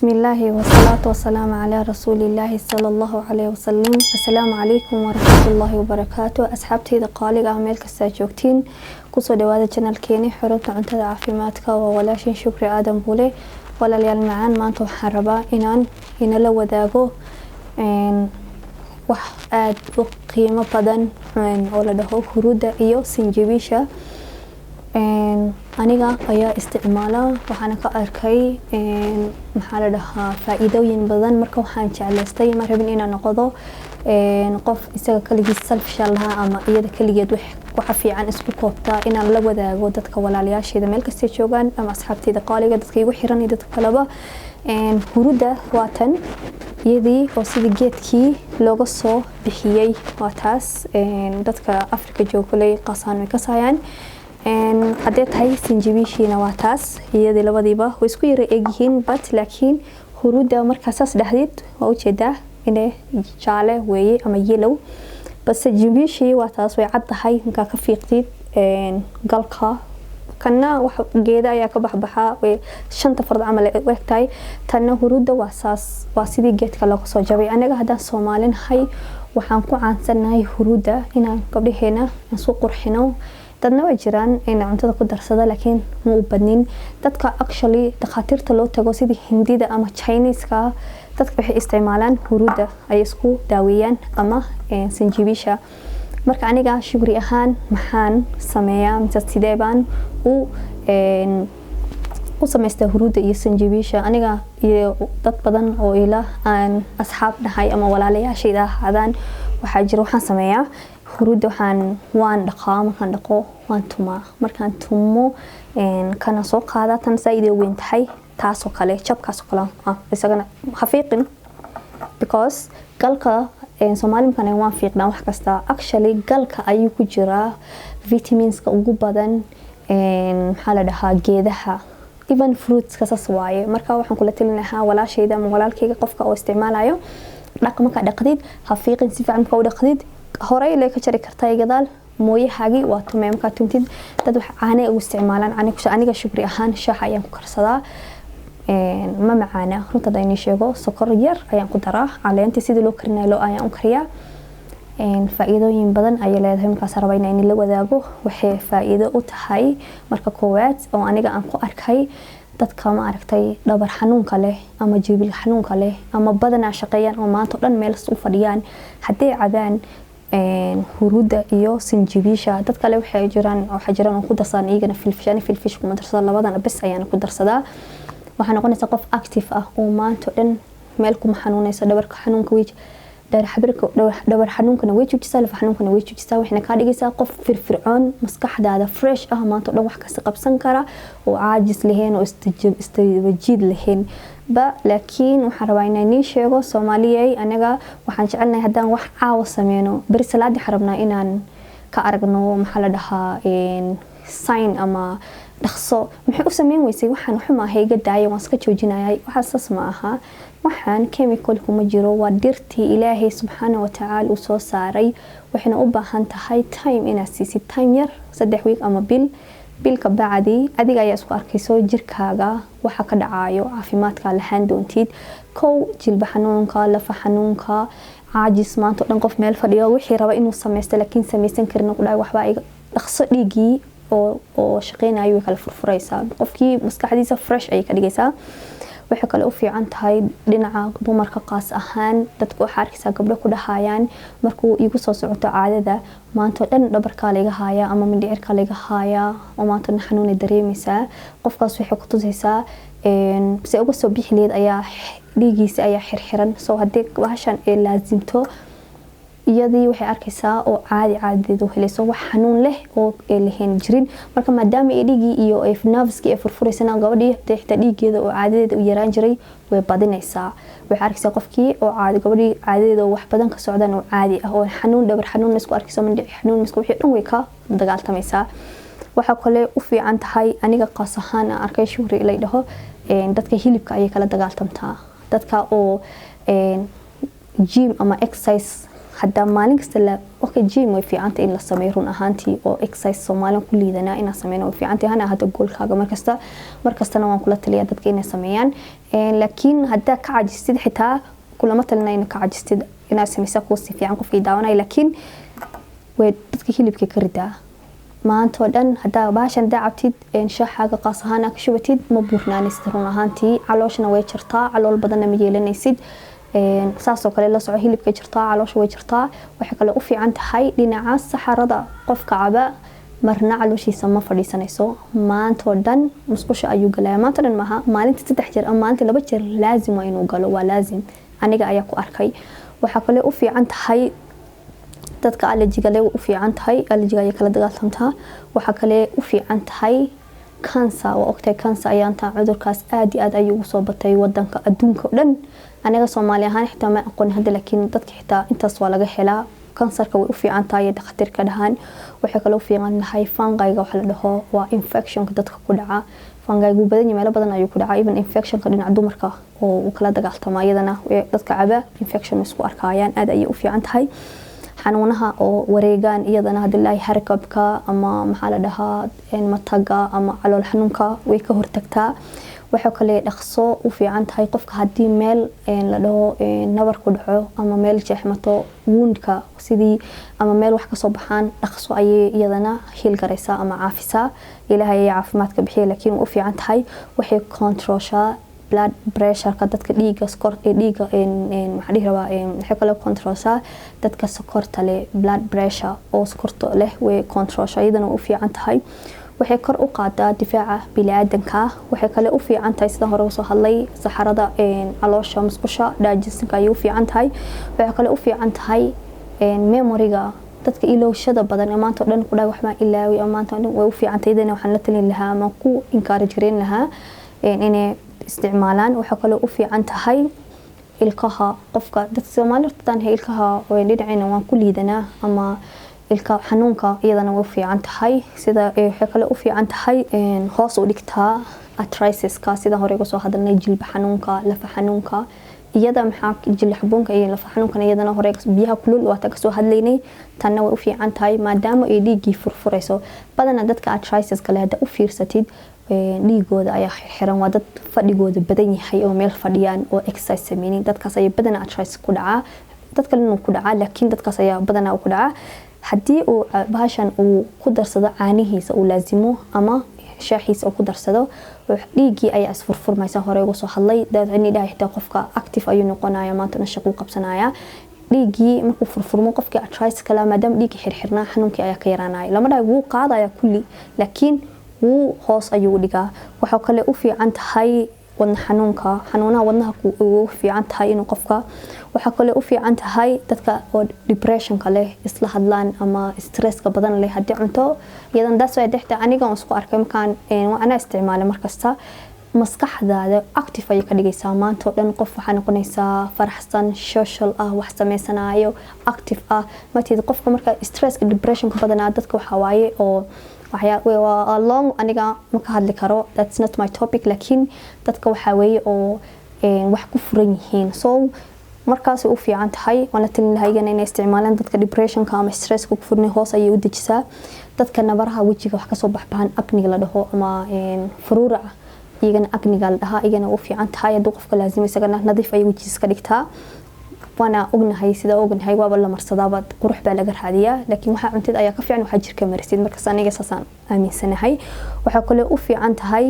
بسم الله والصلاة والسلام على رسول الله صلى الله عليه وسلم. السلام عليكم ورحمة الله وبركاته. أصحابتي دقالق عمل كستاجوكتين كسو دوادة جنال كيني حروبنا عنتد عافيماتك وولاشين شكر آدم بولي ولا ليال معان ما انتو حربا إن لو ذاقو wax aad u qiimo badan oo la dhaho huruda iyo sinjibisha aniga ayaa isticmaala waxaan ka arkay maxaa la dhahaa faa'iidooyin badan marka waxaan jeclaystay ma rabin inaan noqdo qof isaga kaligiis selfish laha ama iyada kaligeed wax fiican isku koobta inaan la wadaago dadka walaalayaashayda meel kasta joogan ama asxaabtayda qaaliga dadka igu xiran iyo dadka kaleba huruda waatan iyadii oo sidii geedkii looga soo bixiyay waa taas dadka Afrika joogay qasaan way ka saayaan hadee tahay sinjibishiina waa taas iyadii labadiiba way isku yara eegyihiin but laakiin huruda markaas dhaxdid waa u jeedaa inay jaale weeye ama yellow bas sinjibishi waa taas way cad tahay inka ka fiiqtid galka kana wax geeda ayaa ka baxbaxa way shanta farad amal waqtay tan huruda waa saas waa sidii geedka laga soo jabay anaga hadaan Soomaaliin hay waxaan ku caansanahay huruda inaan gabdhaheena aan soo qurxino dadna way jiraan in cuntada ku darsada laakiin ma u badnin dadka actually dhaqaatiirta loo tago sidii Hindida ama Chinese-ka dadka waxay isticmaalaan huruda ay isku daaweeyaan ama sinjibisha marka aniga shukri ahaan maxaan sameeyaa inta sideebaan u sameystaa huruda iyo sinjibisha aniga iyo dad badan oo ila aan asxaab dhahay ama walaalayaashayda hadaan waxa jiro waxaan sameeyaa huruda waan dhaqaa markaan dhaqo waan tumaa markaan tumo kana soo qaada tan saayidee weyn tahay taasoo kale jabkaas oo kale isagana xafiiqin because galka Soomaalikan waan fiiqnaa wax kasta actually galka ayuu ku jiraa vitamins-ka ugu badan maxaa la dhahaa geedaha even fruits ka saas waaye marka waxaan kula talinayaa walaashayda ama walaalkayga qofka oo isticmaalayo dhaqamka dhaqdid xafiiqin si fiican ka u dhaqdid horay ilaa ka jari kartaa gadaal mooyahaagi waa tumay marka tumtid dad wax aanay u isticmaalaan aniga shukri ahaan shaaha ayaan ku karsadaa ma macaana runta daynii sheego sokor yar ayaan ku daraa caleenta sidii loo karinayo ayaan u kariyaa faa'iidooyin badan ay leedahay marka sarbayna in la wadaago waxay faa'iido u tahay marka koowaad oo aniga aan ku arkay dadka ma aragtay dhabar xanuunka leh ama jibil xanuunka leh ama badana shaqeeyaan oo maanta dhan meel u fadhiyaan hadii cabaan huruda iyo sinjibisha dad kale waxay jiraan ku darsan iyagana filfish kuma darsada labadana bas ayaan ku darsadaa waxaan noqonaysaa qof active ah oo maanta dhan meel kuma xanuunaysa dhabarka xanuunka weej dhabar xanuunkana way joojisaa laf xanuunkana way joojisaa waxna ka dhigaysaa qof firfircoon maskaxdaada fresh ah maanta dhan wax kasta qabsan kara oo caajis lahayn oo istawajiid lahayn laakiin waxaan rabaa inaan sheego Soomaaliyay anaga waxaan jecelnahay hadaan wax caawa sameeyno bari salaadi xarabnaa inaan ka aragno maxaa la dhahaa sign ama dhaqso maxay u sameyn weysay waxaan xumaa iga daayay waan iska joojinayay waxa saas ma aha waxaan chemical kuma jiro waa dirtii Ilaahay subhanahu wa ta'ala uu soo saaray waxayna u baahan tahay time inaad siisid time yar 3 week ama bil ka bacdi adiga ayaa isku arkayso jirkaaga waxa ka dhacayo caafimaadka lahaan doontid jilba xanuunka lafa xanuunka caajis maanta dhan qof meel fadhiyo wixii raba inuu sameysto laakiin sameysan karin ku dhaay waxba iga dhaqso dhigi oo shaqeynayo kala furfuraysa qofkii maskaxdiisa fresh ay ka dhigaysaa waxa kale u fiican tahay dhinaca dumarka qaas ahaan dadku waxa arkaysa gabdho ku dhahaayaan markuu igu soo socoto caadada maanta dhan dhabarka laga haaya ama mindhicirka laga haaya oo maanta xanuun dareemaysa qofkaas waxay ku tusaysaa si uga soo bixi leed ayaa dhigiisa ayaa xirxiran soo hadii bahashan ay laazimto iyadii waxay arkaysaa oo caadideedu helayso wax xanuun leh oo lahayn jirin marka maadaama ay dhigi iyo nerveski ay furfuraysana gabadhii deexda dhigeeda oo caadideeda u yaraan jiray way badinaysaa waxay arkaysaa qofkii oo gabadhii caadideeda wax badan ka socdaan oo caadi ah oo xanuun dhabar xanuun isku arkayso mindhic xanuun isku wixii dhan way ka dagaaltamaysaa waxa kale u fiican tahay aniga qaas ahaan arkay shukri ilaa dhaho dadka hilibka ay kala dagaaltamtaa dadka oo gym ama exercise hadda maalin kasta la okay gym way fiicanta in la sameeyo run ahaantii oo exercise Soomaaliya ku liidana in sameeyno way fiicanta hana hada goolkaaga markastana waan kula taliyaa dadka inay sameeyaan laakiin hadda ka cajistid xitaa kulama talina in ka cajistid ina sameysa ku si fiican qofkii daawanay laakiin way dadka hilibka ka ridaa maanta oo dhan hadda baashan daacabtid shaaxaaga qaas ahaan ka shubatid ma buurnaanaysid run ahaantii calooshna way jirtaa calool badanna ma yeelanaysid saasoo kale la soco hilibka jirtaa caloosha way jirtaa waxa kale u fiican tahay dhinaca saxarada qofka caba marna calooshiisa ma fadhiisanayso maanta oo dhan musqusha ayuu galaa maanta dhan maaha maalinta 3 jeer ama maalinta 2 jeer laazim waa inuu galo waa laazim aniga ayaa ku arkay waxa kale u fiican tahay dadka allergiga leh u fiican tahay allergiga ay kala dagaalantaa waxa kale u fiican tahay cancer oo ogtay cancer ayaanta cudurkaas aad iyo aad ayuu soo batay wadanka adduunka dhan aniga Soomaaliya ahaan xitaa ma aqoon hadda laakiin dadka xitaa intaas waa laga helaa cancerka way u fiican tahay dhakhtarka dhahan waxa kale u fiican tahay fangayga waxa la dhaho waa infectionka dadka ku dhaca fangaygu badan yahay meel badan ayuu ku dhacaa even infectionka dhinaca dumarka oo uu kala dagaaltamo iyadana dadka caba infection isku arkayaan aad ayay u fiican tahay xanuunaha oo wareegan iyadana hadii harkabka ama maxaa la dhahaa mataga ama calool xanuunka way ka hortagtaa waxa kale dhaqso u fiican tahay qofka hadii meel la dhaho nabar ku dhaco ama meel jeexmato woundka sidii ama meel wax ka soo baxaan dhaqso ay iyadana heal garaysa ama caafisa ilaahay caafimaadka bixiyo laakiin u fiican tahay waxay controlsha blood pressure ka dadka dhiiga sokorta dhiiga waxa dhihi rabaa waxa kale controlsa dadka sokorta leh blood pressure oo sokorta leh way controlsha iyadana u fiican tahay waxay kor u qaadaa difaaca bini'aadanka waxay kale u fiican tahay sida hore soo hadlay saxarada caloosha musqusha digestionka ay u fiican tahay waxay kale u fiican tahay memoryga dadka ilowshada badan maanta dhan ku dhaay wax ma ilaawi maanta dhan way u fiican tahay idana waxaan la talin lahaa ama ku encourage gareyn lahaa inay isticmaalaan waxa kale u fiican tahay ilkaha qofka dadka Soomaaliyeed tan ilkaha oo dhinaciina waan ku liidanaa ama ilka xanuunka iyadana way fiican tahay sida waxa kale u fiican tahay hoos u dhigtaa arthritis ka sida hore uga soo hadalnay jilba xanuunka lafa xanuunka iyada maxaa jilba xanuunka iyo lafa xanuunka iyadana hore biyaha kulul waa ka soo hadlaynay tanna way u fiican tahay maadaama ay dhiigii furfurayso badana dadka arthritis kale hada u fiirsatid dhiigooda ayaa xiran waa dad fadhigooda badan yahay oo meel fadhiyaan oo exercise sameeyeen dadkaas ay badana arthritis ku dhacaa dad kale inuu ku dhacaa laakiin dadkaas ayaa badana ku dhacaa hadii uu baashan uu ku darsado caanihiisa uu laazimo ama shaaxiisa ku darsado dhiigii ayaa isfurfurmaysa hore uga soo hadlay dadweyne ilaahay xitaa qofka active ayuu noqonayaa maanta shaqo qabsanaya dhiigii markuu furfurmo qofka arthritis kala maadaama dhiigii xirxirnaa xanuunkii ayaa ka yaraanaya lama dhahay wuu qaadaya kulli laakiin wuu hoos ayuu dhigaa waxa kale u fiican tahay wadna xanuunaha wadnaha ku fiican tahay inuu qofka waxa kale u fiican tahay dadka oo depression kale isla hadlaan ama stress ka badan leh hadii cunto iyadan daas way dhexda aniga isku arkay markaan ana isticmaalay markasta maskaxdaada active ay ka dhigaysaa maanta dhan qof waxa noqonaysaa faraxsan social wax sameysanayo active matid qofka marka stress depression ka badan dadka waxa waaye oo waxyaa long aniga ma ka hadli karo that's not my topic laakiin dadka waxa weeye oo wax ku furan yihiin so markaas u fiican tahay wana talin lahayn inay isticmaalaan dadka depression ka ama stress ku furnay hoos ay u dejisaa dadka nabaraha wajiga wax ka soo baxbaan acne la dhaho ama furuura iyagana acne la dhaha iyagana u fiican tahay haduu qofka laazim isagana nadiif ay wajigiisa ka dhigtaa wana ognahay sida ognahay waaba la marsadaba qurux baa laga raadiyaa laakiin waxa cuntada ayaa ka fiican waxa jirka marisid marka aniga saasaan aaminsanahay waxa kale u fiican tahay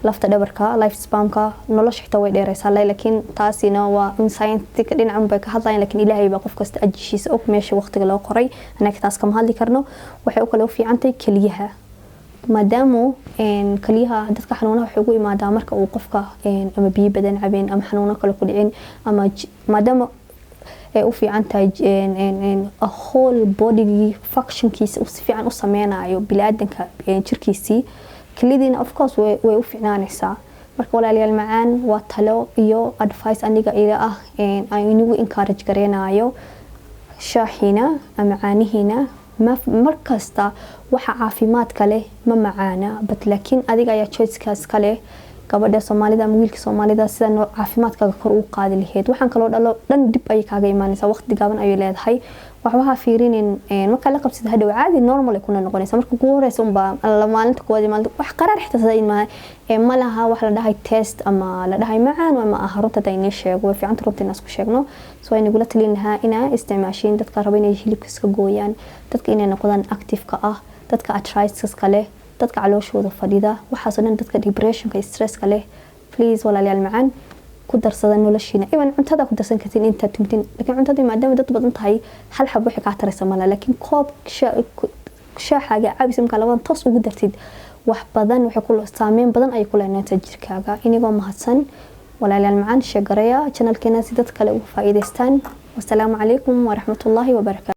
lafta dhabarka life span-ka nolosha xitaa way dheeraysaa laakiin taasina waa scientific dhinacan bay ka hadlayaan laakiin ilaahay baa qof kasta ajishiisa og meesha waqtiga loo qoray anaga taas kama hadli karno waxay u kale u fiican tahay kaliyaha maadaama kaliyaha dadka xanuunaha waxay ugu imaadaa marka uu qofka ama biyo badan cabeen ama xanuuno kale ku dhicin ama maadaama u fiican tahay a whole body functionkiisa si fiican u sameeyanayo bini'aadanka jirkiisa kalidiina of course way u fiicnaanaysaa marka walaalayaal macaan waa talo iyo advice aniga ila aan inigu encourage gareenayo shaahina ama caanihiina markasta waxa caafimaad kale ma macaana but laakiin adiga ayaa choice kaas kale gabadha Soomaalida ama wiilka Soomaalida sida caafimaadkaaga kor u qaadi lahayd waxaan kale oo dhalo dhan dib ay kaaga imaanaysaa waqti gaaban ay leedahay waxba fiirinin marka la qabsid hadhow caadi normal kuna noqonaysa marka ugu horeysa la maalinta koowaad maalinta wax qaraar xitaa sadeyn ma laha wax la dhahay test ama la dhahay macaan ama runta daynii sheego fiican runta inaas ku sheegno soo ay nagula talinaha inaa isticmaashin dadka raba inay hilibka iska gooyaan dadka inay noqdaan active ka ah dadka arthritis kale dadka calooshooda fadhida waxaas oo dhan dadka depression ka stress kale please walaalayaal macaan ku darsada noloshiina even cuntada ku darsan kartiin inta tumtin laakiin cuntada maadaama dad badan tahay hal xabo wixii ka taraysa mala laakiin koob shaaxaaga cabis marka labadan toos ugu dartid wax badan waxa ku saameyn badan ay ku leeyahay jirkaaga inagoo mahadsan walaalayaal macaan sheegaraya channelkeena si dad kale ugu faa'iideystaan wassalaamu calaykum wa rahmatullaahi wa barakaatuh